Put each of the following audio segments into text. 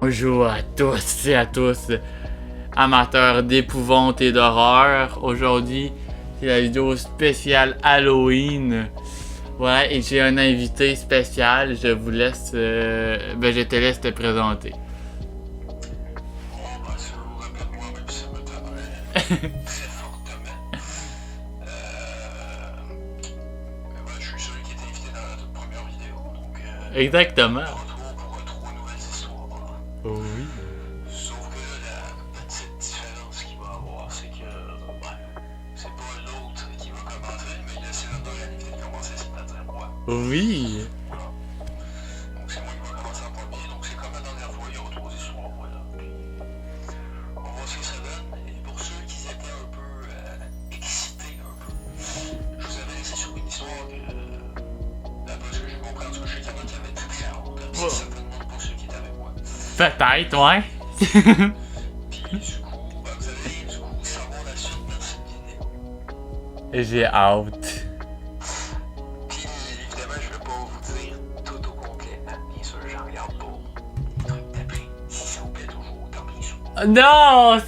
Bonjour à tous et à tous, amateurs d'épouvante et d'horreur. Aujourd'hui, c'est la vidéo spéciale Halloween. Voilà, et j'ai un invité spécial. Je vous laisse, je te laisse te présenter. Bon, ben, si vous vous rappelez de moi, même si ça me donnerait très fortement. Je suis celui qui était invité dans la toute première vidéo, donc Exactement. retour pour trois nouvelles histoires. Oui. Sauf que là, la petite différence qu'il va y avoir, c'est que c'est pas l'autre qui va commencer, mais il a laissé l'honneur à l'invité de commencer, c'est-à-dire moi. Oui. Voilà. Donc c'est moi qui va commencer en premier, donc c'est comme la dernière fois, il y aura trois histoires, voilà. Puis on va voir ce que ça donne, et pour ceux qui étaient un peu excités un peu, je vous avais laissé sur une histoire que, d'après ce que j'ai compris, en tout cas, je sais qu'il y en a qui avaient très hâte, puis c'est certainement pas ceux qui étaient avec moi. Peut-être, ouais. Puis du coup, vous allez du coup savoir la suite dans cette vidéo. J'ai hâte. Puis évidemment, je vais pas vous dire tout au complet, hein. Bien sûr, j'en regarde pas le truc d'après. Si ça vous plaît toujours, tant pis ça. Non,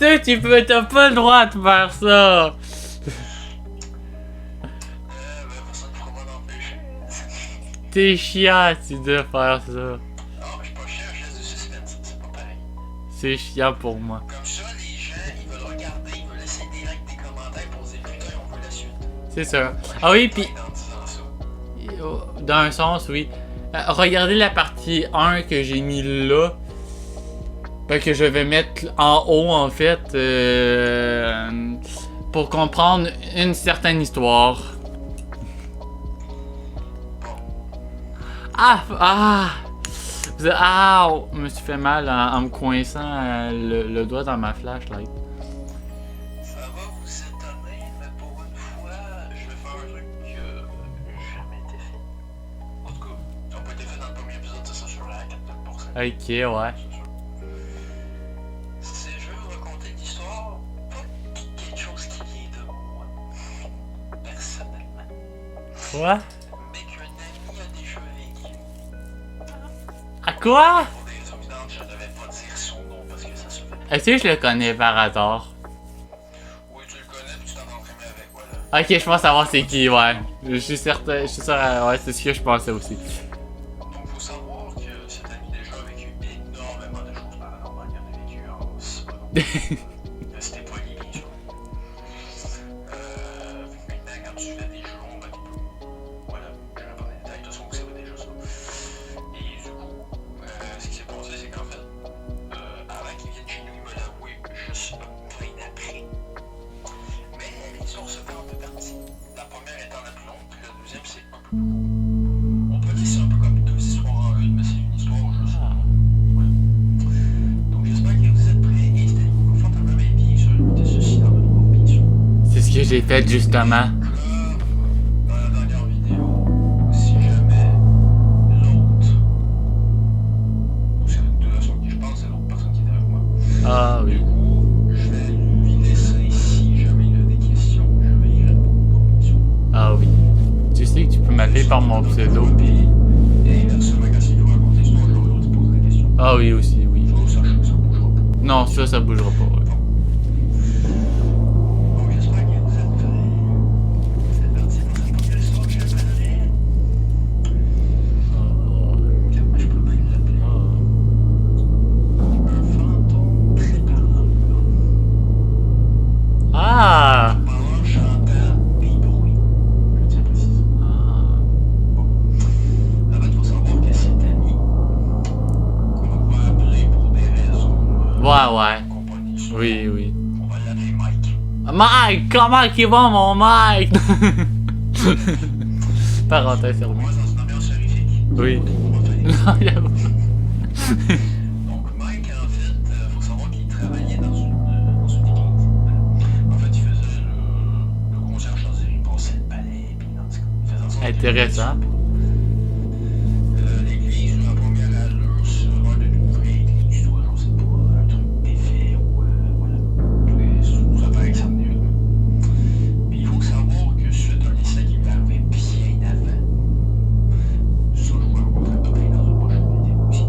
t'as pas le droit de faire ça. Personne ne pourra m'en empêcher. T'es chiant si de faire ça. Non, mais je suis pas chiant, je laisse du suspense, c'est pas pareil. C'est chiant pour moi. Comme ça, les gens, ils veulent regarder, ils veulent laisser des likes, des commentaires pour dire putain, on veut la suite. C'est ça. Ah oui, puis En disant ça. dans un sens, oui. Regardez la partie 1 que j'ai mis là. Que je vais mettre en haut, en fait. Pour comprendre une certaine histoire. Ah! Je me suis fait mal en me coinçant le doigt dans ma flashlight. Ça va vous étonner, mais pour une fois, je vais faire un truc qui n'a jamais été fait. En tout cas, ça n'a pas été fait dans le premier épisode, c'est ça, sur la 4%. Ok, ouais. C'est sûr. C'est je vais vous raconter une histoire, pas quelque chose qui vient de moi, personnellement, Quoi? mais qu'un ami a déjà vécu. À quoi? Pour des raisons évidentes, je ne devais pas dire son nom parce que ça se fait. Est-ce que je le connais par hasard? Oui, tu le connais, puis tu t'entends très bien avec, voilà. Ok, je pense savoir c'est qui, ouais. Je suis certain, je suis sûr, ouais, c'est ce que je pensais aussi. Donc, faut savoir que cet ami déjà a vécu énormément de choses paranormales. Il en a vécu en 6 mois. C'était pas lié, bien sûr. Maintenant, quand tu fais des jeux longs, ben, tu peux. Voilà, je vais pas dans les détails, de toute façon, vous savez déjà ça. Et du coup, ce qui s'est passé, c'est qu'en fait, avant qu'il vienne chez nous, il me l'a avoué juste plein après. Mais l'histoire se fait en deux parties. La première étant la plus longue, puis la deuxième, c'est un peu plus court. On peut dire que c'est un peu comme deux histoires en une, mais c'est une histoire juste. Voilà. Donc j'espère que vous êtes prêts. Installez-vous confortablement et bien sûr, écoutez ceci dans le droit, bien sûr. C'est ce que j'ai fait justement. Dans la dernière vidéo, si jamais l'autre, ou c'est de la façon qui je pense, c'est l'autre personne qui est avec moi. Ah Du oui. coup, je vais lui laisser, si jamais il a des questions, je vais y répondre, bien sûr. Ah oui. Tu sais que tu peux m'appeler par mon pseudo. Et inversement, quand c'est lui raconter l'histoire, je vais te poser des questions. Ah oui aussi, oui. Ça, ça bougera pas. Non, ça bougera pas. Ouais. Donc j'espère que vous êtes prêts. C'est parti pour cette première histoire que j'appellerai. Comment je peux même l'appeler? Un fantôme très parlant. Ah! Parlant, chantant des bruits. Je tiens à préciser. En fait, il faut savoir que cet ami, qu'on va appeler pour des raisons Ouais. compagnie, Oui, oui. on va l'appeler Mike. Mike! Comment qu'il va mon Mike? Parenthèse On fermée. va dans une ambiance horrifique. Oui. On va faire des Non, j'avoue. Donc Mike, en fait, faut savoir qu'il travaillait dans une église. Voilà. En fait, il faisait le concierge, c'est-à-dire il passait le balai, puis en tout cas, il faisait en sorte que Intéressant. l'église, la première allure sera de l'ouvrir l'église, soit, je sais pas, un truc défait ou voilà. Ça paraît que ça venait là. Puis il faut savoir que suite à un incident qui m'est arrivé bien avant, ça je vous raconterai peut-être dans une prochaine vidéo aussi.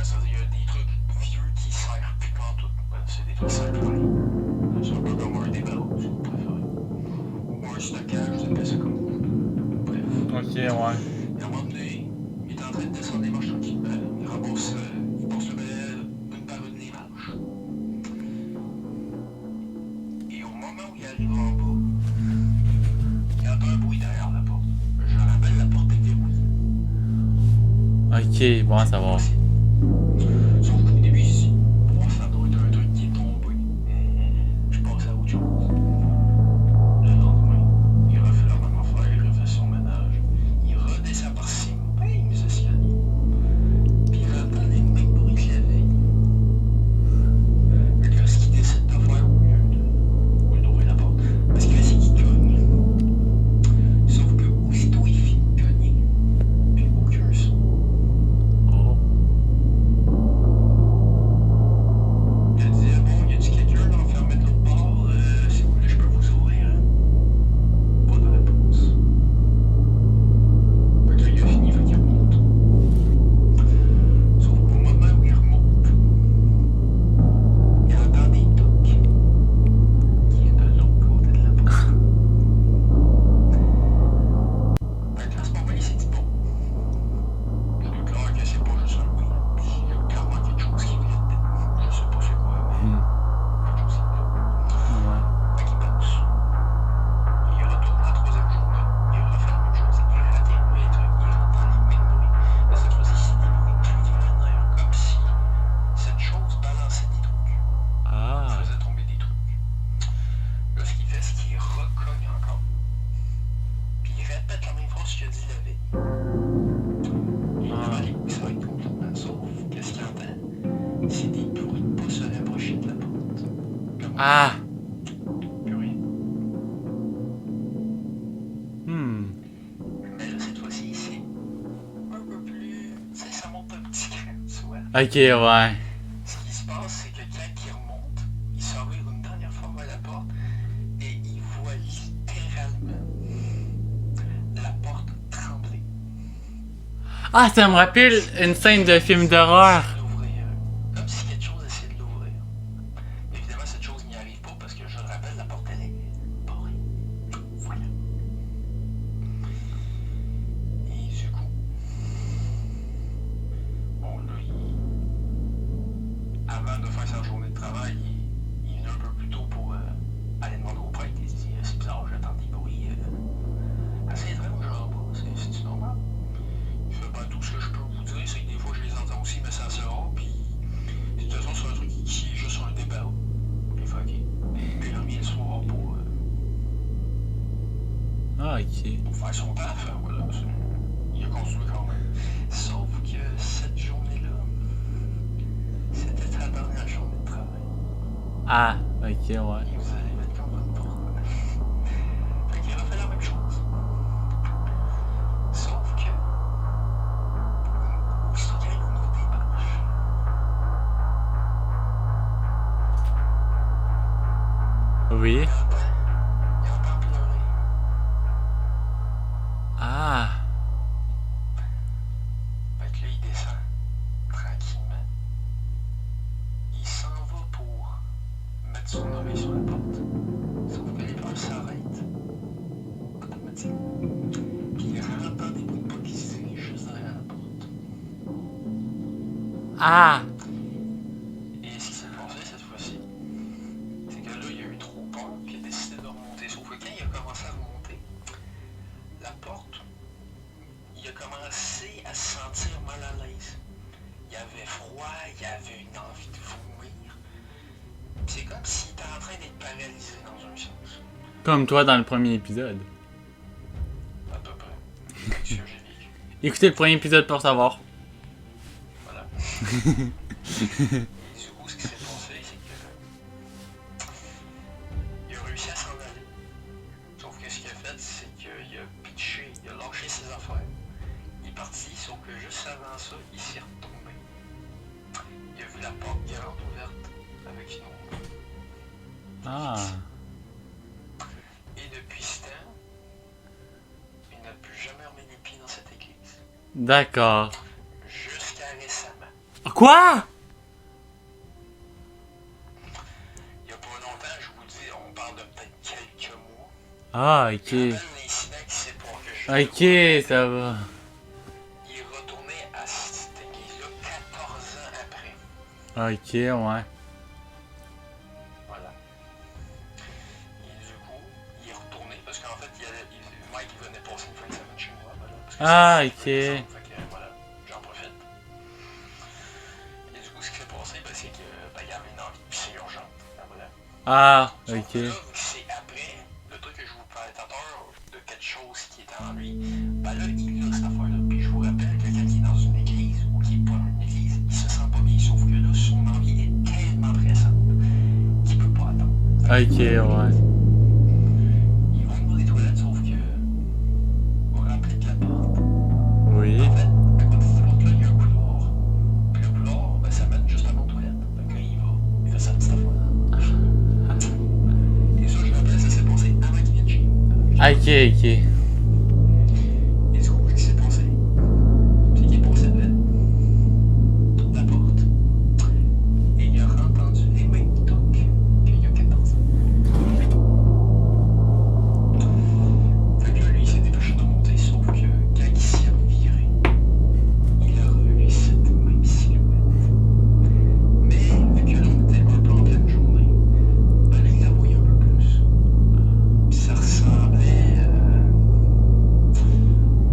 Ben, ça veut dire qu'il y a des trucs vieux qui servent plus pantoute. Ben, c'est des trucs qui servent plus rien. C'est un peu comme un débarras, si vous préférez. Ou un stockage, vous appelez ça comme vous. Bref. Ok, ouais. Et à un moment donné, il est en train de descendre les marches tranquillement. Il ramasse, il passe le balai une par une les marches. Et au moment où il arrive en bas, il entend un bruit derrière la porte. Je rappelle, la porte est verrouillée. Ok, bon à savoir. Sauf qu'au début, ici, ça doit être un truc qui est tombé. Je passe à autre chose. Le lendemain, il refait la même affaire, il refait son ménage. Il redescend par ses mêmes escaliers. Puis il entend les mêmes bruits que la veille. Fait que là, ce qu'il décide de faire au lieu d'ouvrir la porte, parce qu'il essaie qu'il cogne. Sauf que aussitôt il finit de cogner, puis aucun son. Oh. Il a dit, bon, y a-tu quelqu'un d'enfermé de l'autre bord? Si vous voulez, je peux vous ouvrir, hein? Pas de réponse. Fait que là, il a fini, fait qu'il remonte. Sauf qu'au moment où il remonte, il entend des tocs qui est de l'autre côté de la porte. Fait que là, à ce moment, il s'est dit, bon, c'est clair que c'est pas juste un bruit. Il y a clairement quelque chose qui vient de dedans. Je sais pas c'est quoi, mais quelque chose qui vient. Ouais. Fait qu'il pense. Il retourne la troisième journée. Il refait la même chose. Il réatterrit les trucs. Il entend les mêmes bruits. Mais cette fois-ci, c'est des bruits culinaires. Comme si cette chose balançait des trucs. Ah. Faisait tomber des trucs. Là, ce qu'il fait, c'est qu'il recogne encore. Puis il répète la même phrase qu'il a dit la veille. Il va aller où ça va être complètement. Sauf qu'est-ce qu'il entend? C'est des bruits de pas se rapprocher de la porte. Comme Ah. plus rien. Mais là, cette fois-ci, c'est un peu plus. Tu sais, ça monte un petit cran, tu vois. Ok, ouais. Ce qui se passe, c'est que quand il remonte, il s'ouvre une dernière fois vers la porte et il voit littéralement la porte trembler. Ah, ça me rappelle une scène de film d'horreur. L'ouvrir. Comme si quelque chose essayait de l'ouvrir. Évidemment, cette chose n'y arrive pas parce que, je le rappelle, la porte, elle est barrée. Voilà. Et du coup, bon, là, avant de faire sa journée de travail, il est un peu plus tôt pour aller demander au prêtre. Il se dit, c'est bizarre, j'entends des bruits assez étranges en bas. C'est normal? Il fait, ben, tout ce que je peux vous dire, c'est que des fois, je les entends aussi, mais ça se rare. Puis, de toute façon, c'est un truc qui est juste un débarras. Il fait, ok. Puis, il revient le soir Ah, ok. pour faire son taf. Voilà. Il a continué quand même. Sauf que cette journée-là, c'était sa dernière journée de travail. Ah, ok, ouais. Et vous allez vite comprendre pourquoi. Fait qu'il refait la même chose. Sauf que, aussitôt qu'il arrive au niveau des marches, Oui. il entend pleurer. Ah. Fait que là, il descend tranquillement. Il s'en va pour mettre son oreille sur la porte. Sauf que les pleurs s'arrêtent automatiquement. Puis il entend des bruits de pas qui se dirigent juste derrière la porte. Ah. Et ce qui s'est passé cette fois-ci, c'est que là, il a eu trop peur, puis il a décidé de remonter. Sauf que quand il a commencé à remonter, la porte, il a commencé à se sentir mal à l'aise. Il avait froid, il avait une envie de vomir. C'est comme s'il était en train d'être paralysé dans un sens. Comme toi dans le premier épisode. À peu près. C'est ce que j'ai vécu. Écoutez le premier épisode pour savoir. Voilà. Et du coup, ce qui s'est passé, c'est que il a réussi à s'en aller. Sauf que ce qu'il a fait, c'est qu'il a pitché, il a lâché ses affaires. Il est parti, sauf que juste avant ça, il s'est retombé. Il a vu la porte grande ouverte avec une ombre. Ah. Et depuis ce temps, il n'a plus jamais remis les pieds dans cette église. D'accord. Jusqu'à récemment. Quoi? Il y a pas longtemps, je vous dis, on parle de peut-être quelques mois. Ah, ok. Je rappelle l'incident qui s'est passé. Ok, ça va. Il est retourné à cette église-là 14 ans après. Ok, ouais. Voilà. Et du coup, il est retourné parce qu'en fait, Mike il venait passer une fin de semaine chez moi. Voilà, parce que Ah, c'est- ok. Fait que voilà, j'en profite. Et du coup, ce qui s'est passé, ben, c'est que ben, il y avait une envie de pisser urgente. Ben, voilà. Ah, Sauf ok. que là, vu que c'est après le truc que je vous parlais tout à l'heure de quelque chose qui est en lui, ben là, il a cette affaire-là. Puis je vous rappelle que quand il est dans une église ou qu'il est pas dans une église, il se sent pas bien. Sauf que là, son envie est tellement pressante qu'il peut pas attendre. Ok, ouais. Ils vont dans les toilettes, sauf que on remplit de la porte. Oui. En fait, à côté de cette porte-là, il y a un couloir. Puis le couloir, ben, ça mène justement aux toilettes. Fait que là, il va, il fait sa petite affaire. Et ça, je rappelle, ça s'est passé avant qu'il vienne chez nous. Ok, ok. Et du coup, ce qui s'est passé, c'est qu'il est passé devant la porte. Et il a entendu les mêmes tocs qu'il y a 14 ans. Fait que là, lui, il s'est dépêché de monter, sauf que quand il s'y a viré, il a revu cette même silhouette. Mais vu que là, on était un peu en pleine journée, ben là, il la voyait un peu plus. Puis ça ressemblait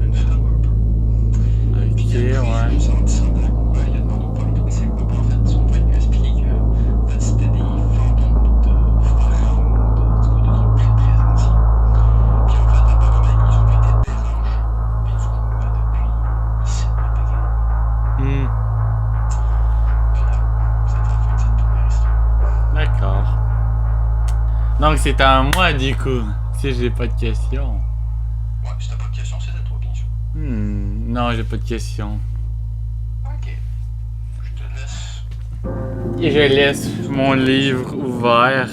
à une femme un peu. Ok, Puis il a pris ouais. une sorte de la cour, il a demandé au père et tout, c'est quoi, en fait, son père lui a expliqué que en fait, c'était des fantômes de pharaons, en tout cas de trucs très très anciens. Puis en fait, apparemment, ils ont été dérangés. Puis du coup, depuis, ils s'est pas payé. Hmm, Voilà, c'était la fin de cette première histoire. d'accord. Donc c'est à moi du coup, si j'ai pas de questions. Ouais, si t'as pas de questions, c'est à toi, bien sûr. Non, j'ai pas de questions. Ok. Je te laisse. Et je laisse mon livre ouvert.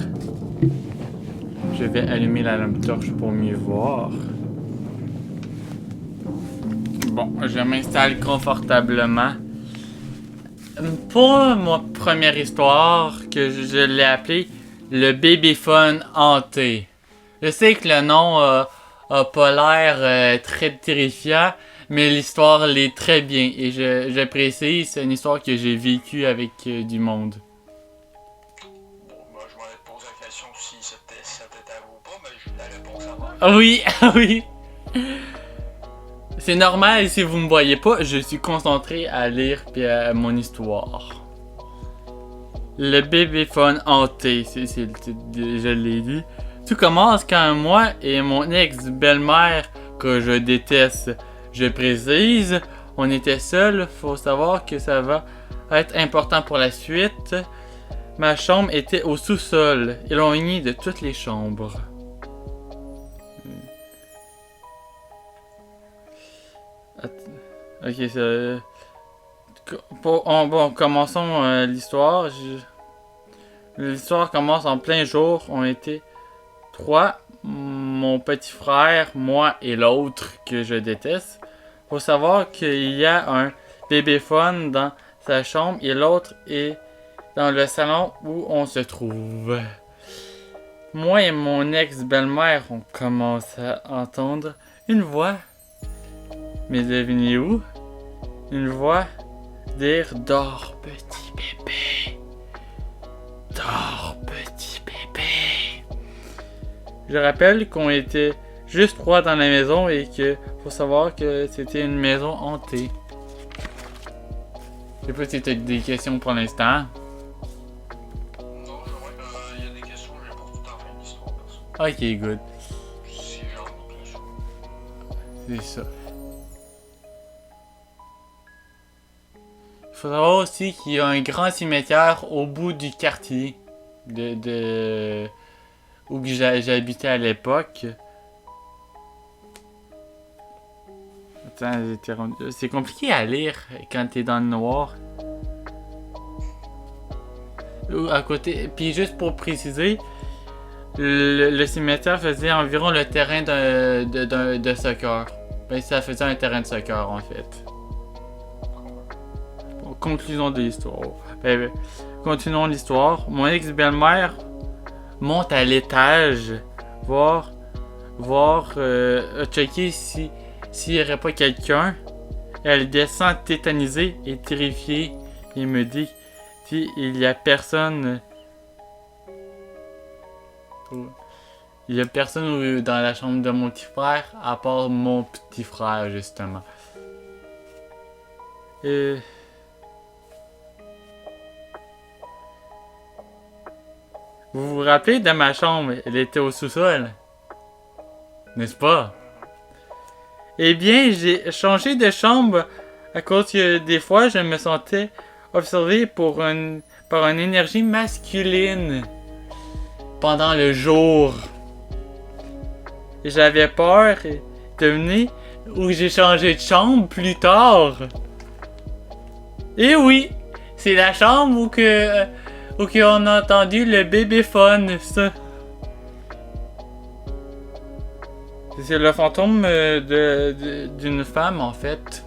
Je vais allumer la lampe torche pour mieux voir. Bon, je m'installe confortablement. Pour ma première histoire, que je l'ai appelée le babyphone hanté. Je sais que le nom a pas l'air très terrifiant, mais l'histoire l'est très bien. Et je précise, c'est une histoire que j'ai vécue avec du monde. Bon, moi, je m'en ai posé la question si c'était à vous ou pas, mais la réponse à moi. Ah oui, ah oui. C'est normal si vous me voyez pas, je suis concentré à lire puis à mon histoire. Le babyphone hanté, c'est le titre, je l'ai dit. Tout commence quand moi et mon ex-belle-mère, que je déteste, je précise, on était seuls, faut savoir que ça va être important pour la suite. Ma chambre était au sous-sol, éloignée de toutes les chambres. Ok, ça... Bon, commençons l'histoire. L'histoire commence en plein jour. On était trois. Mon petit frère, moi et l'autre que je déteste. Faut savoir qu'il y a un babyphone dans sa chambre et l'autre est dans le salon où on se trouve. Moi et mon ex-belle-mère, on commence à entendre une voix. Mais devinez où? Une voix dire dors petit bébé. Dors petit bébé. Je rappelle qu'on était juste trois dans la maison et que faut savoir que c'était une maison hantée. Je sais pas si t'as des questions pour l'instant. Non, je vois qu'il y a des questions, j'ai pas tout en fin d'histoire, perso. Ok, good. Si j'en ai bien sûr. C'est ça. Il faut savoir aussi qu'il y a un grand cimetière au bout du quartier où j'habitais à l'époque. Attends, c'est compliqué à lire quand t'es dans le noir. À côté, puis juste pour préciser, le cimetière faisait environ le terrain de soccer. Ben, ça faisait un terrain de soccer en fait. conclusion de l'histoire. Continuons l'histoire. Mon ex-belle-mère monte à l'étage voir checker s'il n'y aurait pas quelqu'un. Elle descend tétanisée et terrifiée et me dit il y a personne. Il y a personne dans la chambre de mon petit frère à part mon petit frère justement. Et vous vous rappelez de ma chambre? Elle était au sous-sol. N'est-ce pas? Eh bien, j'ai changé de chambre à cause que des fois, je me sentais observé par une énergie masculine pendant le jour. J'avais peur de venir où j'ai changé de chambre plus tard. Et oui, c'est la chambre où on a entendu le bébéphone, ça. C'est le fantôme d'une femme, en fait.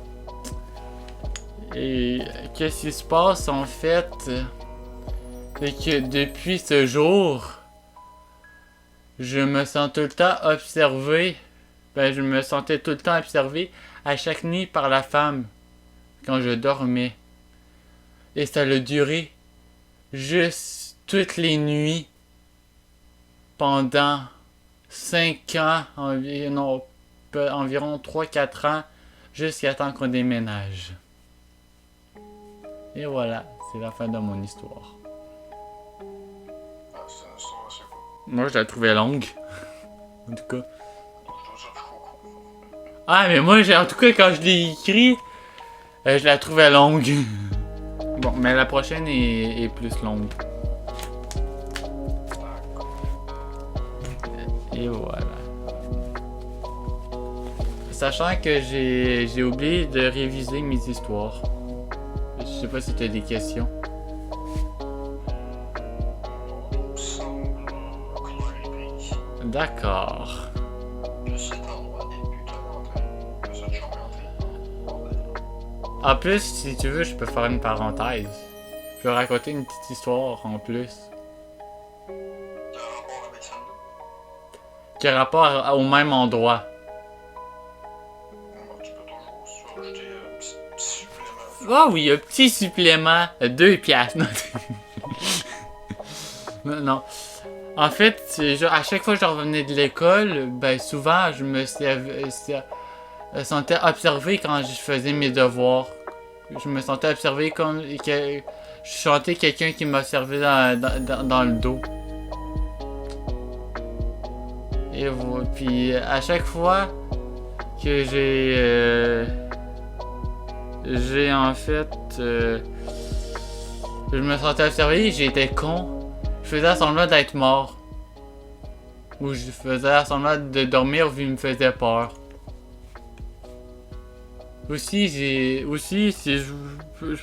Et qu'est-ce qui se passe, en fait? C'est que depuis ce jour, je me sens tout le temps observé. Je me sentais tout le temps observé à chaque nuit par la femme quand je dormais. Et ça a duré juste toutes les nuits pendant 5 ans, environ 3-4 ans, jusqu'à temps qu'on déménage. Et voilà, c'est la fin de mon histoire. Ah, c'est une histoire assez cool. Moi, je la trouvais longue. En tout cas. Je trouve ça trop cool. Ah, mais moi, en tout cas, quand je l'ai écrit, je la trouvais longue. Bon, mais la prochaine est plus longue. Et voilà. Sachant que j'ai oublié de réviser mes histoires. Je sais pas si tu as des questions. Il me semble que je l'ai pris. D'accord. Que cet endroit n'est plus totalement que cette chambre est entrée. En plus, si tu veux, je peux faire une parenthèse. Je peux raconter une petite histoire en plus. T'as un rapport avec celle-là? Qui a rapport au même endroit. Tu peux toujours si tu veux rajouter un petit supplément. Ah oui, un petit supplément. 2 piastres. Non, non. En fait, à chaque fois que je revenais de l'école, souvent, je me sentais observé quand je faisais mes devoirs. Je me sentais observé comme que je sentais quelqu'un qui m'observait dans le dos. Et voilà. Puis à chaque fois que j'ai en fait je me sentais observé, j'étais con. Je faisais semblant d'être mort. Ou je faisais semblant de dormir vu qu'il me faisait peur. Aussi, je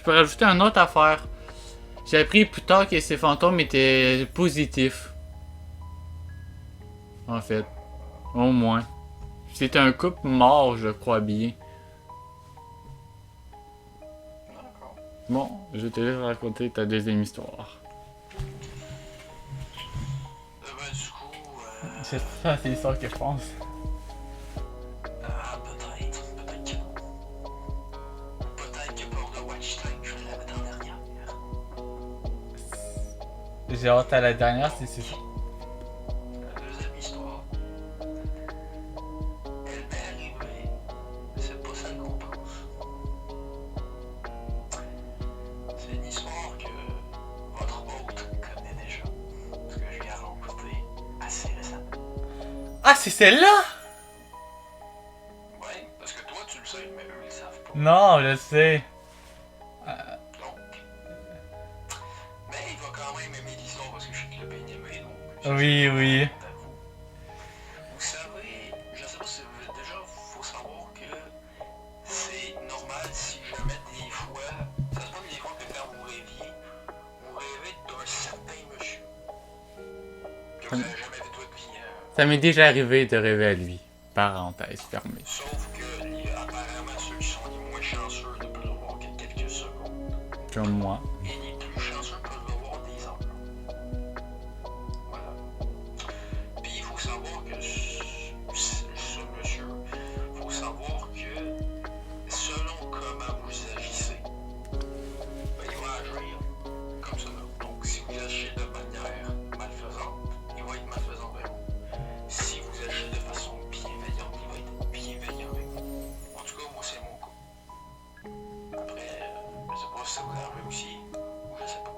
peux rajouter une autre affaire. J'ai appris plus tard que ces fantômes étaient positifs. En fait. Au moins. C'était un couple mort, je crois bien. D'accord. Bon, je te laisse raconter ta deuxième histoire. Du coup, C'est ça, c'est l'histoire que je pense. peut-être que non. Peut-être que pour le watch time, je ferai la dernière. J'ai hâte à la dernière, c'est ça. La deuxième histoire, elle m'est arrivée, mais c'est pas celle qu'on pense. C'est une histoire que votre hôte connaît déjà, parce que je l'ai rencontrée assez récemment. Ah, c'est celle-là? Ouais, parce que toi tu le sais, mais eux ils le savent pas. Non, je sais. Donc, mais il va quand même aimer l'histoire parce que je sais qu'il l'a bien aimé, donc. Oui, oui. Vous savez, je sais pas si vous déjà, faut savoir que c'est normal si jamais des fois, ça se passe des fois que quand vous rêviez d'un certain monsieur que vous n'avez jamais vu de votre vie. Ça m'est déjà arrivé de rêver à lui. Parenthèse fermée. Sauf que apparemment ceux qui sont les moins chanceux ne peuvent le voir que quelques secondes. Comme moi. Et les plus chanceux peuvent avoir des heures. Voilà. Puis il faut savoir que ce monsieur, il faut savoir que selon comment vous agissez, ben, il va agir comme ça. Donc si vous agissez de manière malfaisante, il va être malfaisant avec vous. Si vous agissez de façon bienveillante, il va être bienveillant avec vous. En tout cas, moi c'est mon cas. Après, je sais pas si ça vous arrive aussi, ou je sais pas.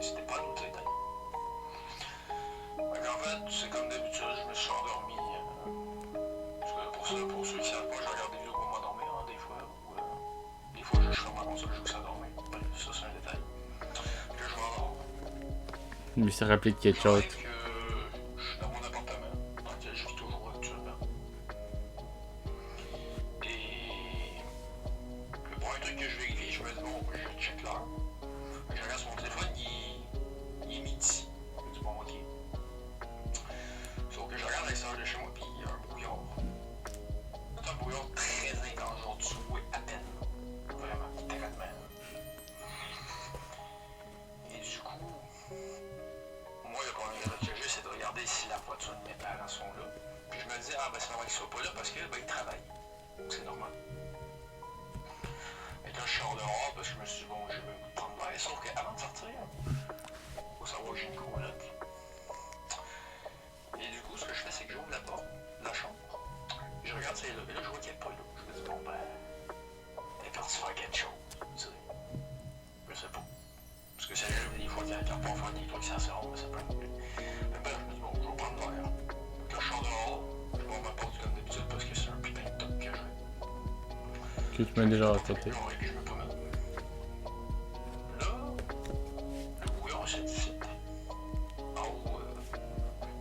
C'était pas d'autres détails. Donc en fait, c'est comme d'habitude, je me suis endormi. Parce que pour ceux qui savent pas, je regarde des vidéos pour m'endormir, hein, des fois. Ou, des fois, je ferme ma console jusqu'à dormir. Bref, ça c'est un détail. Puis je m'endors. Je me suis rappelé de quelque chose. Je suis dans mon appartement, dans lequel je vis toujours actuellement. Et le premier truc que je vérifie, je me dis bon, je check l'heure. Je regarde sur mon téléphone, il est midi. Je dis bon, ok. Sauf que je regarde à l'extérieur de chez moi, puis il y a un brouillard. C'est un brouillard très intense, genre tu vois à peine. Vraiment, littéralement. Et du coup, moi, le premier réflexe que j'ai, c'est de regarder si la voiture de mes parents sont là. Puis je me dis, ah ben c'est normal qu'ils soient pas là parce que ben, ils travaillent. Donc c'est normal. Et quand je sors dehors, parce que je me suis dit, bon, je vais me prendre l'air. Sauf qu'avant de sortir, faut savoir que j'ai une coloc. Et du coup, ce que je fais, c'est que j'ouvre la porte de la chambre. Je regarde si elle est là. Et là, je vois qu'elle n'est pas là. Je me dis, bon, ben, elle est partie faire quelque chose. Tu sais. Je sais pas. Parce que ça arrive des fois qu'il y a pas faire des trucs, ça se rend, mais ça peut arriver. Mais bref, je me dis, bon, je vais prendre l'air. Quand je sors dehors, je vais ma porte comme d'habitude parce que c'est un putain de top que j'ai. Que tu m'as déjà raconté. Je me promène. Là, le brouillard, c'est ici. En haut,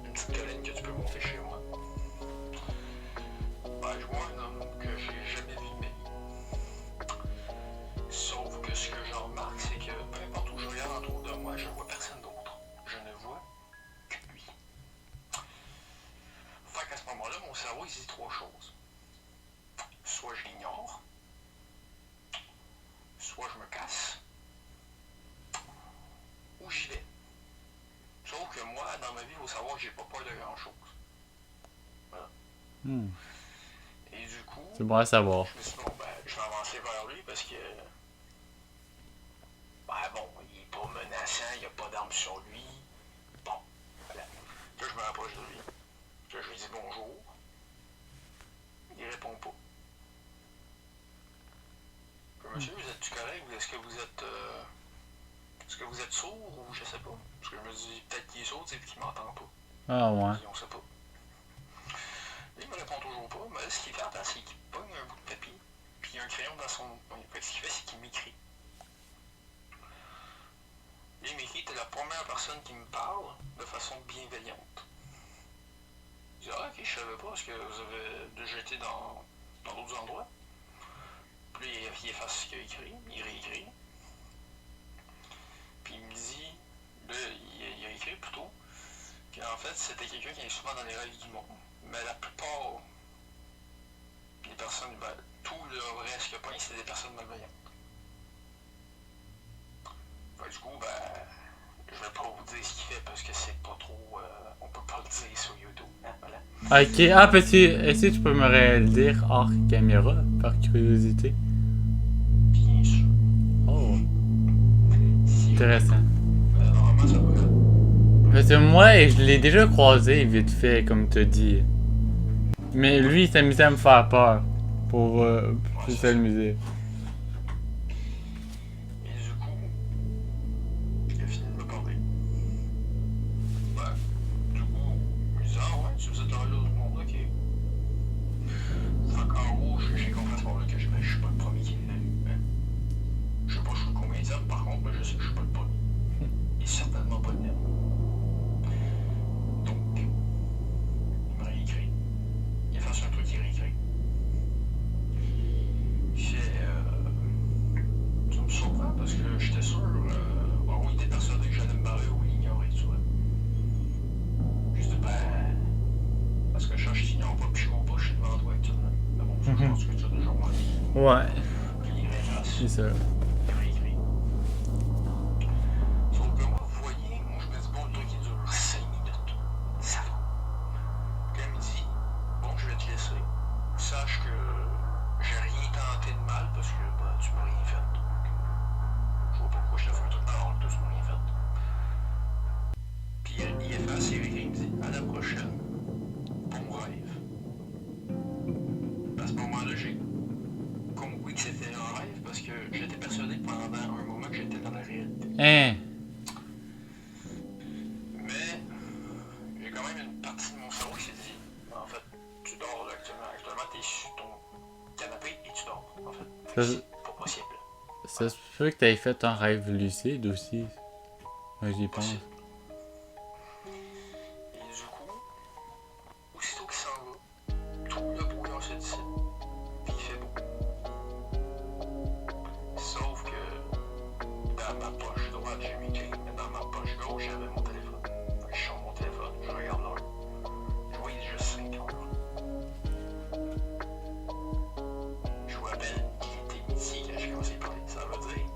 une petite colline que tu peux monter chez moi. Ben, je vois un homme que j'ai jamais vu de ma vie. Sauf que ce que je remarque, c'est que peu importe où je regarde autour de moi, je vois personne d'autre. Je ne vois que lui. Fait qu'à ce moment-là, mon cerveau, il dit trois choses. Soit je l'ignore, soit je me casse, ou j'y vais. Sauf que moi, dans ma vie, il faut savoir que j'ai pas peur de grand-chose. Voilà. Et du coup, C'est bon à savoir. je me suis dit, bon, ben, je vais avancer vers lui parce que, ben bon, il est pas menaçant, il n'y a pas d'arme sur lui. Bon, voilà. Là, je me rapproche de lui. Là, je lui dis bonjour. Il répond pas. Monsieur, vous êtes-tu correct ou est-ce que vous êtes sourd ou je sais pas? Parce que je me dis peut-être qu'il est sourd et qu'il m'entend pas. Ah ouais. Et on sait pas. Et il me répond toujours pas, mais ce qu'il fait après, c'est qu'il pogne un bout de papier, puis il y a un crayon dans son poing. Fait que ce qu'il fait, c'est qu'il m'écrit. Il m'écrit, t'es la première personne qui me parle de façon bienveillante. Je dis, ah ok, je savais pas, parce que vous avez déjà été dans d'autres endroits. Puis il efface ce qu'il a écrit, il réécrit. Puis il me dit, là, il a écrit plutôt, qu'en fait, c'était quelqu'un qui est souvent dans les rêves du monde. Mais la plupart des personnes, ben, tout le reste qu'il a pogné, c'est des personnes malveillantes. Fait, du coup, ben, je vais pas vous dire ce qu'il fait parce que c'est pas trop. On peut pas le dire sur YouTube. Hein, voilà. Ok, ah, est-ce que tu peux me le dire hors caméra, par curiosité? Bien sûr. Oh, Si intéressant. normalement, ça va. Parce que moi, je l'ai déjà croisé vite fait, comme tu as dit. Mais lui, il s'amusait à me faire peur. Pour s'amuser. Et du coup, il a fini de me parler. Ben, du coup, il me dit, ah ouais, si vous êtes dans l'autre monde, ok. Fait qu'en gros, j'ai compris à ce moment-là que je suis pas le premier qui l'a eu. Hein. Je sais pas, je suis combien d'hommes, par contre, mais je sais que je suis pas le premier. Et certainement pas le dernier. Donc, il me réécrit. Il efface un truc, il réécrit. Il fait, tu me surprends parce que j'étais sûr, oui, il était persuadé que j'allais me barrer ou l'ignorer, tu vois. Je dis, ben, parce que je t'ignore pas, puis je vois pas, je suis devant toi actuellement. Mais bon, ça, je pense que tu as déjà remarqué. Ouais, Puis il efface, c'est ça. il réécrit. la série qui me dit à la prochaine, bon rêve. À ce moment-là, j'ai compris que c'était un rêve parce que j'étais persuadé pendant un moment que j'étais dans la réalité. Hein? Mais j'ai quand même une partie de mon cerveau qui s'est dit, en fait, tu dors là actuellement. Actuellement, t'es sur ton canapé et tu dors, en fait. C'est pas possible. Ça se peut que t'aies fait un rêve lucide aussi. Moi, j'y pense. Et du coup, aussitôt qu'il s'en va, tout le brouillard se dissipe, puis il fait beau. Sauf que dans ma poche droite, j'ai mis clé, mais dans ma poche gauche, j'avais mon téléphone. Donc, je sors mon téléphone, je regarde l'heure. Je vois, il est juste 5 heures. Je vous rappelle qu'il était midi quand j'ai commencé à parler. Ça veut dire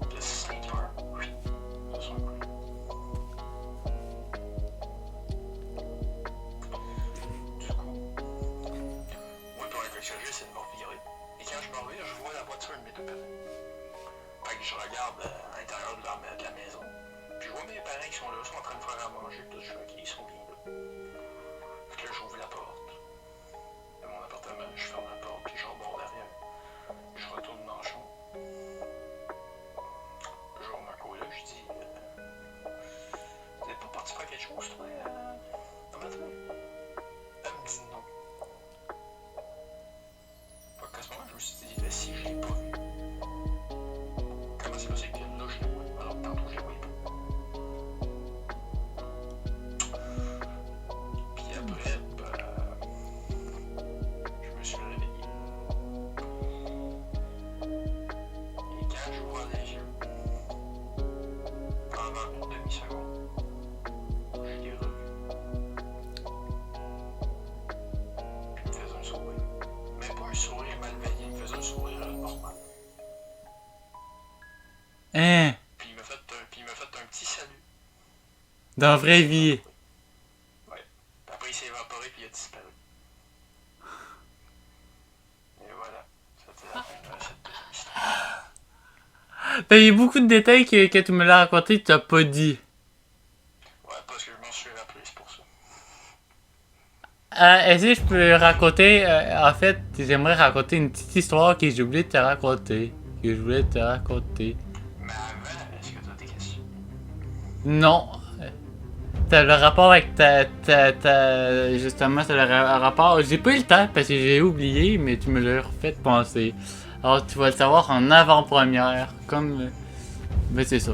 que 5 heures, oui, ce sont cool. Du coup, moi, pour la question que j'ai, c'est de me revirer. Et quand je me revire, je vois la voiture de mes deux parents. Fait que je regarde à l'intérieur de la maison. Puis je vois mes parents qui sont là, sont en train de faire à manger, tout ça, ils sont bien là. Fait que là, j'ouvre la porte de mon appartement, je ferme la porte, puis je rebord derrière. Je retourne dans la chambre. Je vois Marco là, je dis vous n'êtes pas parti faire quelque chose, toi, un matin? Elle me dit non. Fait qu'à ce moment, je me suis dit, si je l'ai pas vu, comment c'est possible que là, je l'ai vu, alors que tantôt, je l'ai pas. Puis après, je me suis réveillé. Et quand j'ouvre les yeux, pendant une demi-seconde, je l'ai revu. Puis il me faisait un sourire. Mais pas un sourire malveillant, il me faisait un sourire normal. Hein? Puis il m'a fait un petit salut. Dans la vraie vie. Ouais. Puis après, il s'est évaporé puis il a disparu. Et voilà. C'était la fin de cette deuxième histoire. Il y a beaucoup de détails que tu me l'as raconté, tu t'as pas dit. Ouais, parce que je m'en suis rappelé, c'est pour ça. Est-ce que je peux raconter... en fait, j'aimerais raconter une petite histoire que j'ai oublié de te raconter. Que je voulais te raconter. Mais avant, est-ce que tu as des questions? Non. T'as le rapport avec justement, c'est le rapport... J'ai pas eu le temps parce que j'ai oublié, mais tu me l'as refait penser. Alors, tu vas le savoir en avant-première. Comme... Ben, c'est ça.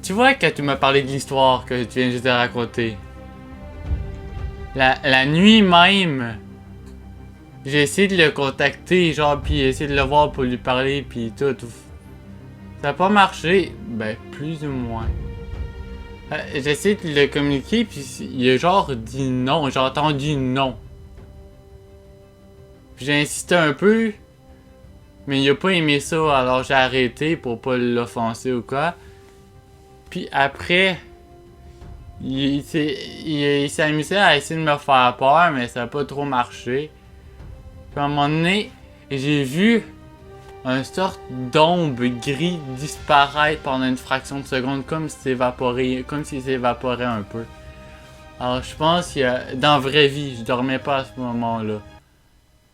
Tu vois, quand tu m'as parlé de l'histoire que tu viens juste de raconter... La nuit même... J'ai essayé de le contacter, genre, puis essayer de le voir pour lui parler, puis tout. Ça a pas marché. Ben, plus ou moins. J'ai essayé de le communiquer, puis il a genre dit non. J'ai entendu non. J'ai insisté un peu, mais il a pas aimé ça, alors j'ai arrêté pour pas l'offenser ou quoi. Puis après, il s'est amusé à essayer de me faire peur, mais ça a pas trop marché. Puis à un moment donné, j'ai vu une sorte d'ombre gris disparaître pendant une fraction de seconde, comme s'il s'évaporait un peu. Alors je pense que dans la vraie vie, je dormais pas à ce moment-là.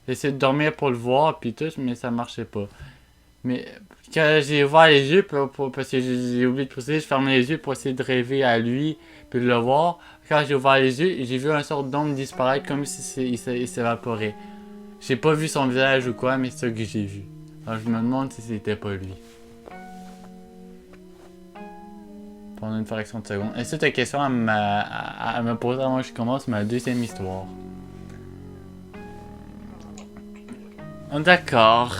J'essayais de dormir pour le voir puis tout, mais ça marchait pas. Mais quand j'ai ouvert les yeux, parce que j'ai oublié de pousser, je fermais les yeux pour essayer de rêver à lui puis de le voir. Quand j'ai ouvert les yeux, j'ai vu une sorte d'ombre disparaître comme si il s'évaporait. J'ai pas vu son visage ou quoi, mais c'est ça que j'ai vu. Alors je me demande si c'était pas lui. Pendant une fraction de seconde. Est-ce que tu as une question à me poser avant que je commence ma deuxième histoire? D'accord.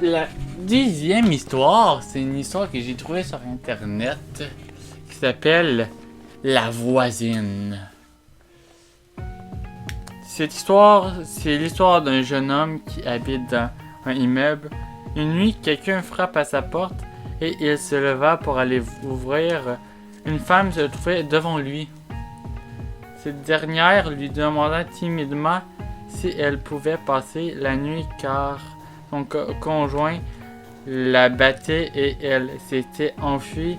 La deuxième histoire, c'est une histoire que j'ai trouvée sur internet qui s'appelle La voisine. Cette histoire, c'est l'histoire d'un jeune homme qui habite dans un immeuble. Une nuit, quelqu'un frappe à sa porte et il se leva pour aller ouvrir. Une femme se trouvait devant lui. Cette dernière lui demanda timidement si elle pouvait passer la nuit car son conjoint la battait et elle s'était enfuie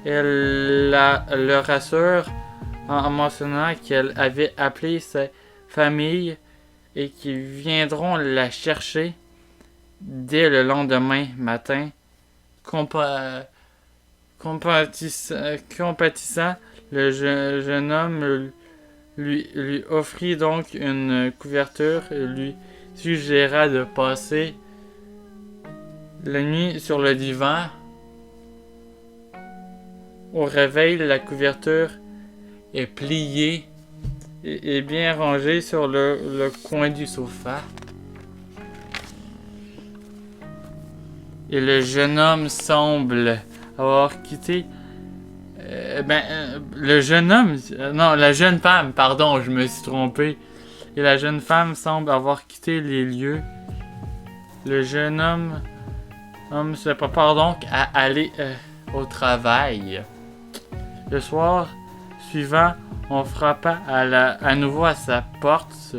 le rassure en mentionnant qu'elle avait appelé sa famille et qu'ils viendront la chercher dès le lendemain matin. Compatissant, le jeune homme lui offrit donc une couverture et lui suggéra de passer la nuit sur le divan. Au réveil, la couverture est pliée et bien rangée sur le coin du sofa. Et le jeune homme semble avoir quitté... le jeune homme... non, la jeune femme, pardon, je me suis trompé. Et la jeune femme semble avoir quitté les lieux. Le jeune homme se prépare donc à aller au travail. Le soir suivant, on frappa à nouveau à sa porte.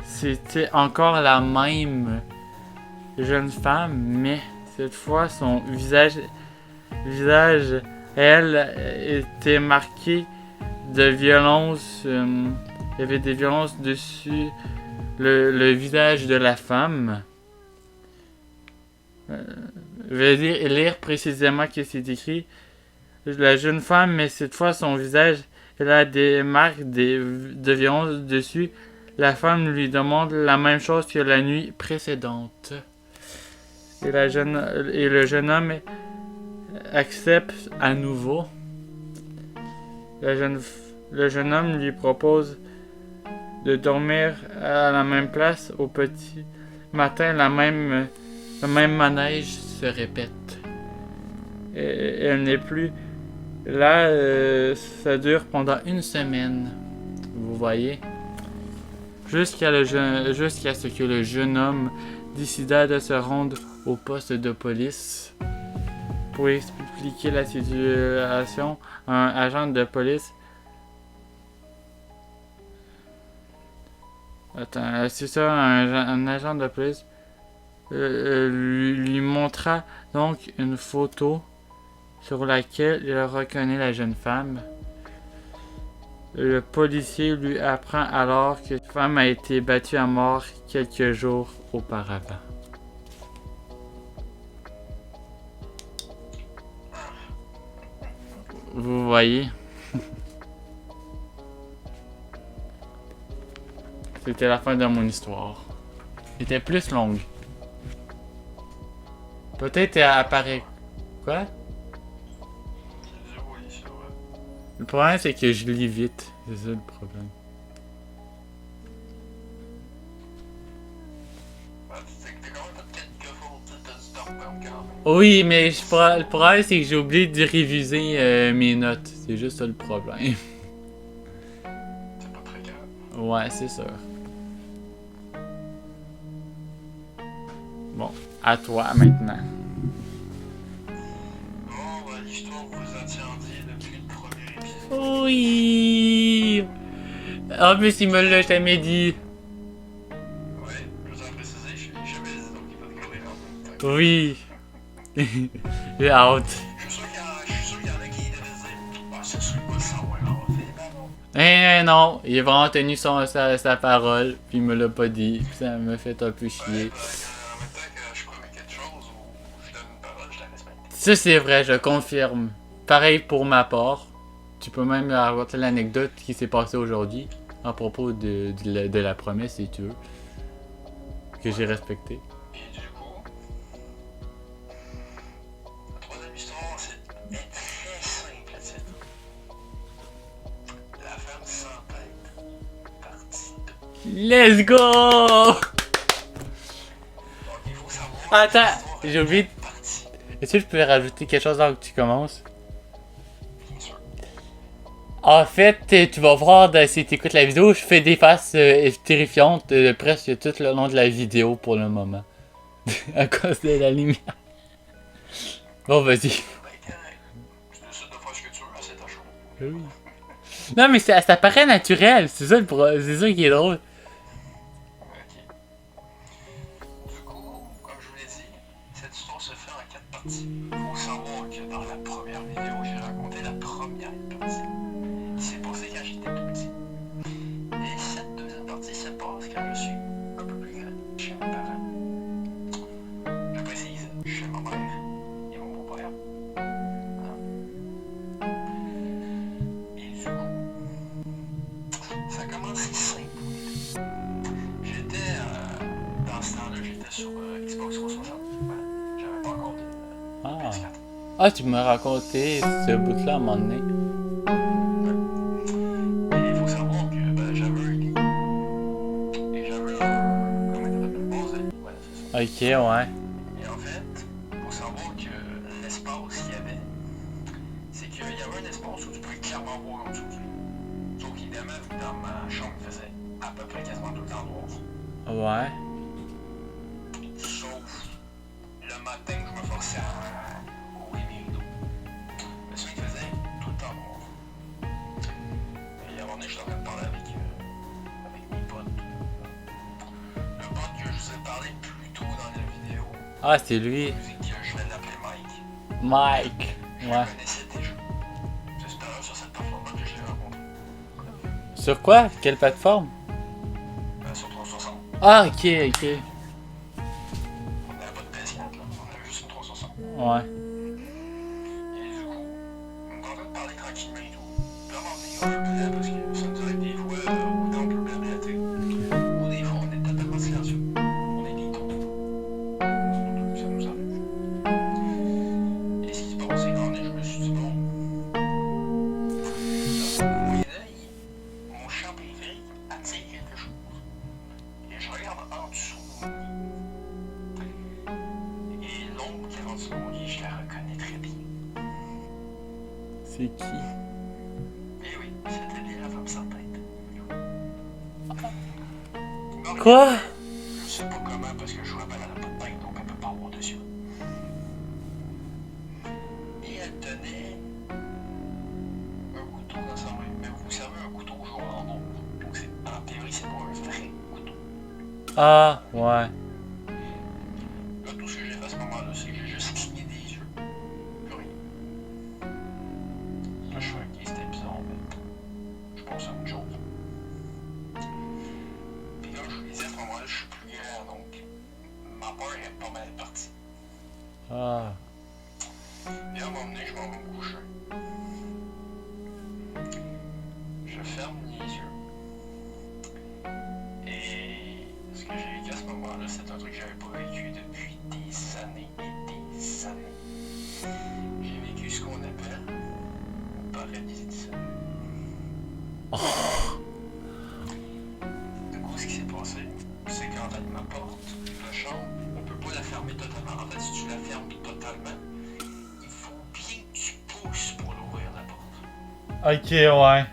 C'était encore la même jeune femme, mais cette fois son visage, elle, était marqué de violence. Il y avait des violences dessus le visage de la femme. Je vais lire précisément ce qui est écrit. La jeune femme, mais cette fois son visage, elle a des marques de violence dessus. La femme lui demande la même chose que la nuit précédente. Et le jeune homme accepte à nouveau. Le jeune homme lui propose de dormir à la même place au petit matin. Le même manège se répète. Et elle n'est plus là. Ça dure pendant une semaine. Vous voyez? Jusqu'à ce que le jeune homme décida de se rendre au poste de police pour expliquer la situation à un agent de police. Attends, c'est ça, un agent de police lui montra donc une photo sur laquelle il reconnaît la jeune femme. Le policier lui apprend alors que la femme a été battue à mort quelques jours auparavant. Vous voyez? C'était la fin de mon histoire. C'était plus longue. Peut-être elle apparaît... Quoi? Le problème, c'est que je lis vite. C'est ça le problème. Oui, mais le problème, c'est que j'ai oublié de réviser mes notes. C'est juste ça le problème. C'est pas très grave. Ouais, c'est sûr. Bon, à toi maintenant. Bon, l'histoire vous a dit depuis le premier épisode. Oui! En plus, il me l'a jamais dit. Ouais, je vous ai précisé, je l'ai jamais dit, donc il va te crever là. Oui. J'ai hâte. Je suis sûr qu'il y en a qui devaient se dire, ah, c'est sûr qu'il va le savoir, on va faire. Non, il a vraiment tenu sa parole, puis il me l'a pas dit, puis ça me fait un peu chier. En même temps que je promets quelque chose ou je donne une parole, je la respecte. Ça c'est vrai, je confirme. Pareil pour ma part. Tu peux même raconter l'anecdote qui s'est passée aujourd'hui à propos de la promesse, si tu veux, que j'ai respectée. Et du coup, la troisième histoire, c'est très simple à titre. La femme sans tête, partie 2. Let's go! Donc il faut savoir. Attends, j'ai oublié de... Partie. Est-ce que je peux rajouter quelque chose avant que tu commences? Bien sûr. En fait, tu vas voir si tu écoutes la vidéo, je fais des faces terrifiantes presque tout le long de la vidéo pour le moment. À cause de la lumière. Bon, vas-y. Ben, correct. Tu décides de faire ce que tu veux, c'est ta chose. Oui. Non, mais ça paraît naturel, c'est ça qui est drôle. Ok. Du coup, comme je vous l'ai dit, cette histoire se fait en 4 parties. Il faut savoir que dans la première vidéo, j'ai raconté la première partie. Il s'est passé quand j'étais tout petit. Et cette deuxième partie se passe quand je suis un peu plus grand, chez mes parents. Je précise, chez ma mère et mon beau-père. Et du coup, ça a commencé simple. J'étais, dans ce temps-là, j'étais sur Xbox 360. Voilà. J'avais pas encore de Ah. PS4. Ah, tu m'as raconté ce bout-là à un moment donné. Et il faut savoir que j'avais un lit. Et j'avais un. Comment il s'appelle? Base de lit. Voilà, c'est ça. Ok, ouais. Et en fait, il faut savoir que l'espace qu'il y avait, c'est qu'il y avait un espace où tu pouvais clairement voir en dessous du lit. Sauf qu'évidemment, dans ma chambre, il faisait à peu près quasiment tout le temps noir. Ouais. Sauf le matin où je me forçais à ouvrir mes rideaux. Mais ça, il faisait tout le temps noir. Et à un moment donné, je suis en train de parler avec mes potes. Le pote que je vous ai parlé plus tôt dans la vidéo, Ah, c'est lui. je vais l'appeler Mike. Mike. Je Ouais. le connaissais déjà. J'espère sur cette plateforme que je l'ai rencontré. Sur quoi? Quelle plateforme? Sur 360. Ah, ok, ok. On n'avait pas de PS4 là, on avait juste une 360. Ouais. Et du coup, on est en train de parler tranquillement et tout. Puis à un moment donné, on fait parce que ça nous arrive des fois, autant on peut blablater, ou des fois on est totalement silencieux. On est des cons. Donc ça nous arrive. Et ce qui se passe, c'est qu'à un moment donné, je me suis dit, bon, dans mon coin d'œil, mon champ périphérique attire quelque chose. Et je regarde en dessous de mon lit. Et l'ombre qui est en dessous de mon lit, je la reconnais très bien. C'est qui? Eh oui, c'était bien la femme sans tête. Bon, Quoi? je sais pas comment parce que je vois pas la pas de tête, donc elle peut pas voir dessus. Et elle tenait un couteau dans sa main. Mais vous savez, un couteau joue en ombre. Donc en théorie, c'est pas un vrai couteau. Ah, ouais. Là, tout ce que j'ai fait à ce moment-là, c'est que j'ai juste cligné des yeux. Plus rien. Là, je suis ok, c'était bizarre, mais je pense à autre chose. Puis comme je vous l'ai dit, à ce moment-là, je suis plus grand, donc ma peur est pas mal partie. Ah. Et à un moment donné, je m'en vais me coucher. Je ferme les yeux. Et ce que j'ai vécu à ce moment-là, c'est un truc que j'avais pas vécu depuis des années et des années. J'ai vécu ce qu'on appelle une paralysie du sommeil. Du coup, ce qui s'est passé, c'est qu'en fait, ma porte de chambre, on peut pas la fermer totalement. En fait, si tu la fermes totalement, il faut bien que tu pousses pour l'ouvrir la porte. Ok, ouais.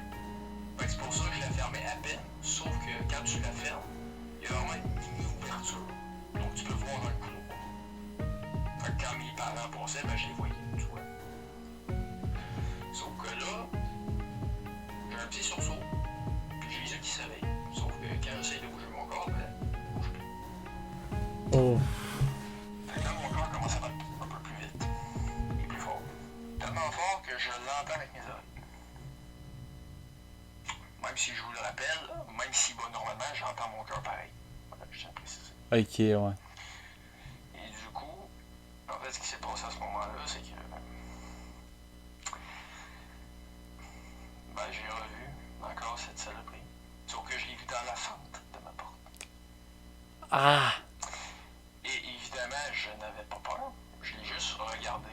Fait que c'est pour ça que je la fermais à peine, sauf que quand tu la fermes, il y a vraiment une mini-ouverture. Donc tu peux voir dans le couloir. Fait que quand mes parents passaient, ben je les voyais, tu vois. Sauf que là, j'ai un petit sursaut, puis j'ai les yeux qui s'éveillent. Sauf que quand j'essaie de bouger mon corps, ben, je bouge plus. Oh. Fait que là, mon corps commence à battre un peu plus vite et plus fort. Tellement fort que je l'entends avec mes oreilles. Même si je vous le rappelle, même si normalement j'entends mon cœur pareil. Voilà, je tiens à préciser. Ok, ouais. Et du coup, en fait, ce qui s'est passé à ce moment-là, c'est que j'ai revu encore cette saloperie. Sauf que je l'ai vu dans la fente de ma porte. Ah. Et évidemment, je n'avais pas peur. Je l'ai juste regardé.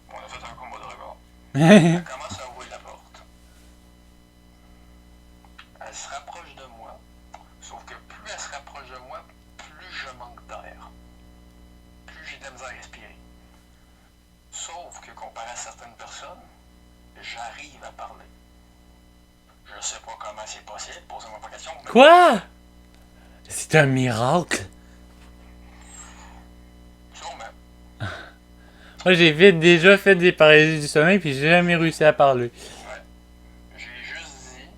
On a fait un combat de regard. Elle commence à ouvrir la porte. Elle se rapproche de moi. Sauf que plus elle se rapproche de moi, plus je manque d'air. Plus j'ai de la misère à respirer. Sauf que comparé à certaines personnes, j'arrive à parler. Je sais pas comment c'est possible, posez-moi pas question. Mais Quoi? C'est un miracle. sûrement. Moi, j'ai déjà fait des paralysies du sommeil, puis j'ai jamais réussi à parler. Ouais. J'ai juste dit,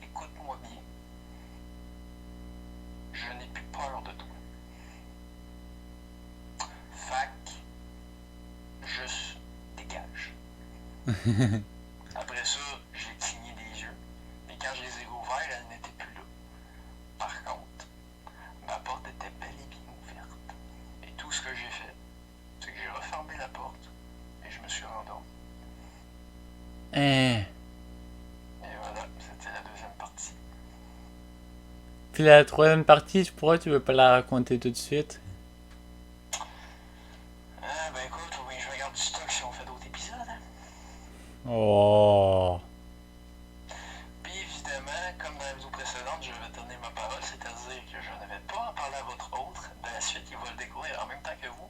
écoute-moi bien. Je n'ai plus peur de toi. Après ça, j'ai cligné des yeux, et quand je les ai ouverts, elle n'était plus là. Par contre, ma porte était bel et bien ouverte. Et tout ce que j'ai fait, c'est que j'ai refermé la porte, et je me suis rendormi. Hein. Et voilà, c'était la deuxième partie. Puis la troisième partie, pourquoi tu veux pas la raconter tout de suite? Ah, ben écoute, oui, je regarde du stock si on fait d'autres épisodes. Hein. Oh. Puis évidemment, comme dans la vidéo précédente, je vais donner ma parole, c'est-à-dire que je ne vais pas en parler à votre autre. De la suite, il va le découvrir en même temps que vous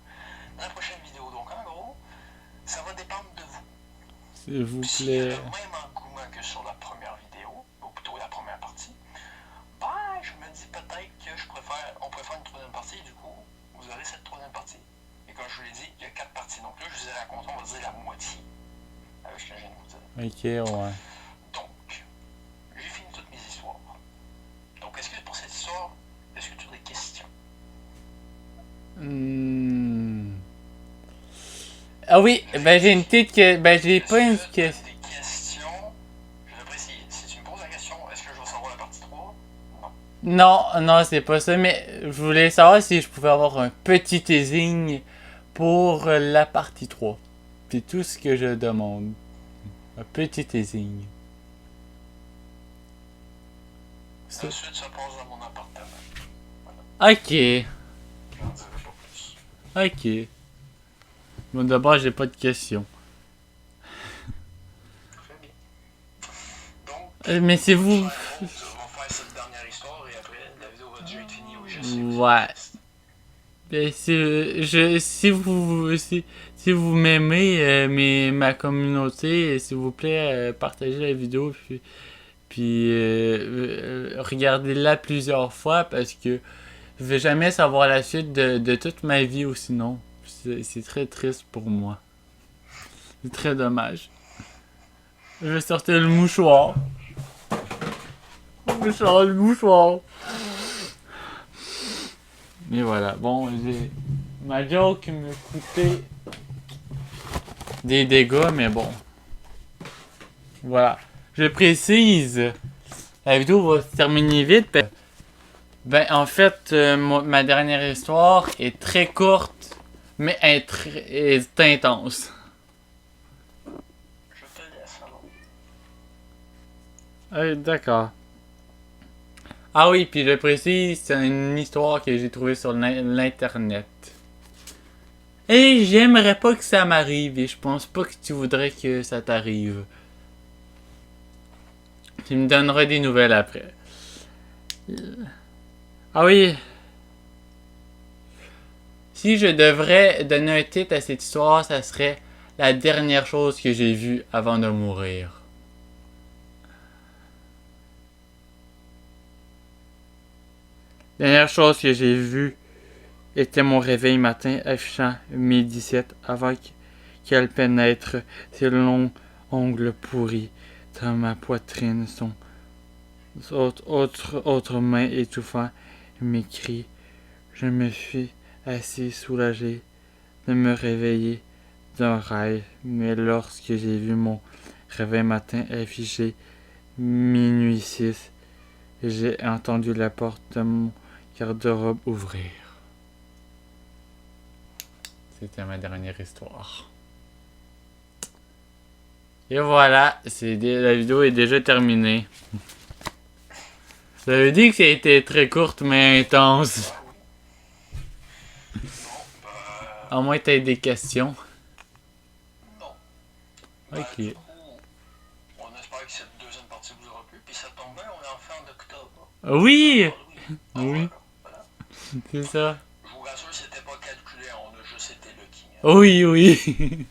dans la prochaine vidéo. Donc en gros, ça va dépendre de vous. S'il vous S'il y a plaît. le même engouement que sur la première vidéo, ou plutôt la première partie, ben je me dis peut-être que on pourrait faire une troisième partie, et du coup, vous aurez cette troisième partie. Et comme je vous l'ai dit, il y a 4 parties. Donc là, je vous ai raconté, on va dire la moitié. Avec ce que je viens de vous dire. Ok, ouais. Donc, j'ai fini toutes mes histoires. Donc, est-ce que pour cette histoire, est-ce que tu as des questions? Ah oui, ben j'ai une petite que. Ben j'ai Est-ce pas une que tu as question. des questions? Je vais préciser. Si tu me poses la question, est-ce que je vais savoir la partie 3? Non. Non, non, c'est pas ça, mais je voulais savoir si je pouvais avoir un petit teasing pour la partie 3. C'est tout ce que je demande. Un petit teasing. Ça. Ensuite, ça passe dans mon appartement. Ok, J'en dirai pas plus. ok. Bon, d'abord, j'ai pas de questions. Très bien. Donc, Mais c'est vous. on va faire cette dernière histoire et après, la vidéo va déjà être finie. Oui, je sais. Ouais. Ben, si vous m'aimez, ma communauté, s'il vous plaît, partagez la vidéo puis regardez-la plusieurs fois parce que je vais jamais savoir la suite de toute ma vie ou sinon. C'est très triste pour moi. C'est très dommage. Je vais sortir le mouchoir. Je vais sortir le mouchoir. Et voilà. Bon, ma joke me coûtait des dégâts, mais bon. Voilà. Je précise. La vidéo va se terminer vite. Ben, en fait, ma dernière histoire est très courte, mais est intense. Je te laisse alors. D'accord. Ah oui, puis je précise, c'est une histoire que j'ai trouvée sur l'internet. Et j'aimerais pas que ça m'arrive, et je pense pas que tu voudrais que ça t'arrive. Tu me donneras des nouvelles après. Ah oui. Si je devrais donner un titre à cette histoire, ça serait la dernière chose que j'ai vue avant de mourir. La dernière chose que j'ai vue était mon réveil matin affichant 1017 avant qu'elle pénètre ses longs ongles pourris dans ma poitrine. Son autre main étouffant mes cris. Je me suis assez soulagé de me réveiller d'un rêve, mais lorsque j'ai vu mon réveil matin affiché minuit 6, j'ai entendu la porte de mon garde-robe ouvrir. C'était ma dernière histoire. Et voilà, la vidéo est déjà terminée. J'avais dit que c'était très courte mais intense. Bon, À moins que tu aies des questions. non. Ok. Du coup, on espère que cette deuxième partie vous aura plu. Puis ça tombe bien, on est en fin d'octobre. Oui! Oui. Oui. Voilà. C'est ça. Je vous rassure, c'était pas calculé, on a juste été lucky. Hein. Oui, oui.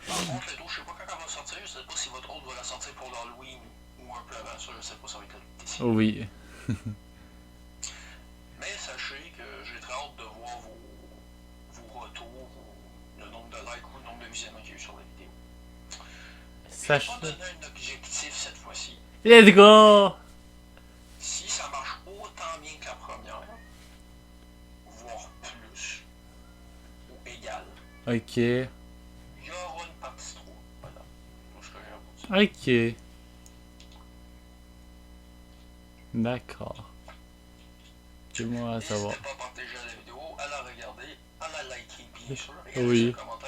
Par contre, les je sais pas quand elle va sortir, je sais pas si votre autre va la sortir pour l'Halloween ou un peu avant, ça je sais pas, ça va être la décision. Oui. Mais sachez que j'ai très hâte de voir vos retours, le nombre de likes ou le nombre de visionnements qu'il y a eu sur la vidéo. Je vais pas donner un objectif cette fois-ci. Let's go! Si ça marche autant bien que la première, voire plus, ou égal, Ok. il y aura une partie 3. Voilà. Ok. D'accord. C'est moi à N'hésitez savoir. pas à partager la vidéo, à la regarder, à la liker, bien sûr, Oui. commenter.